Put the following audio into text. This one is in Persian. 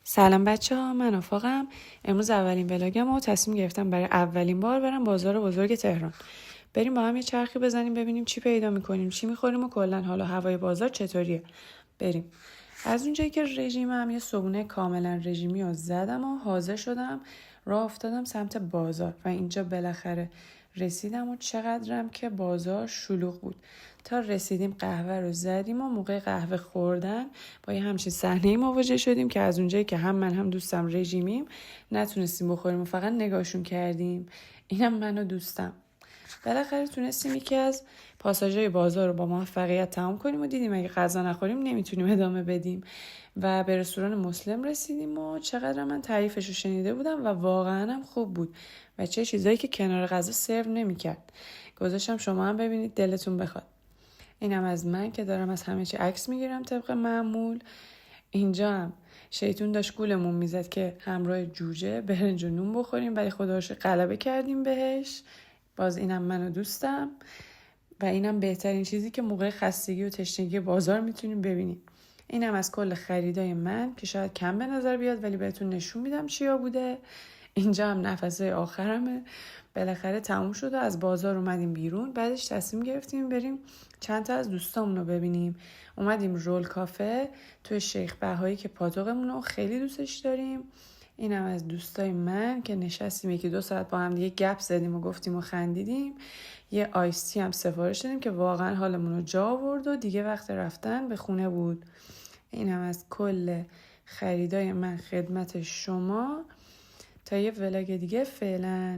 سلام بچه ها، من آفاقم. امروز اولین ولاگم و تصمیم گرفتم برای اولین بار برم بازار بزرگ تهران. بریم با هم یه چرخی بزنیم ببینیم چی پیدا میکنیم، چی میخوریم و کلا حالا هوای بازار چطوریه. بریم. از اونجایی که رژیمم یه صبحونه کاملا رژیمی رو زدم و حاضر شدم، راه افتادم سمت بازار و اینجا بالاخره رسیدم و چقدرم که بازار شلوغ بود. تا رسیدیم قهوه رو زدیم و موقع قهوه خوردن با یه همچین صحنه‌ای مواجه شدیم که از اونجایی که هم من هم دوستم رژیمیم نتونستیم بخوریم و فقط نگاهشون کردیم. اینم من و دوستم. بالاخره تونستیم یکی از پاساژهای بازار رو با موفقیت تمام کنیم و دیدیم اگه غذا نخوریم نمیتونیم ادامه بدیم و به رستوران مسلم رسیدیم و چقدر من تعریفش رو شنیده بودم و واقعا هم خوب بود و چه چیزایی که کنار غذا سرو نمیکرد. گذاشتم شما هم ببینید دلتون بخواد. اینم از من که دارم از همه چی عکس میگیرم طبق معمول. اینجا هم شیطون داشت گولمون میزد که همراه جوجه برنج و نون بخوریم، ولی خدا رو شکر غلبه کردیم بهش. باز اینم من و دوستم و اینم بهترین چیزی که موقع خستگی و تشنگی بازار میتونیم ببینیم. اینم از کل خریدای من که شاید کم به نظر بیاد ولی بهتون نشون میدم چیا بوده. اینجا هم نفسه آخرمه. بالاخره تموم شد و از بازار اومدیم بیرون. بعدش تصمیم گرفتیم بریم چند تا از دوستامون رو ببینیم. اومدیم رول کافه توی شیخ بهایی که پاتوقمون رو خیلی دوستش داریم. اینم از دوستای من که نشستیم 1-2 ساعت با هم دیگه گپ زدیم و گفتیم و خندیدیم. یه آیس تی هم سفارش دادیم که واقعا حالمون رو جا آورد و دیگه وقت رفتن به خونه بود. اینم از کل خریدای من خدمت شما. تا یه ولاگ دیگه، فعلا.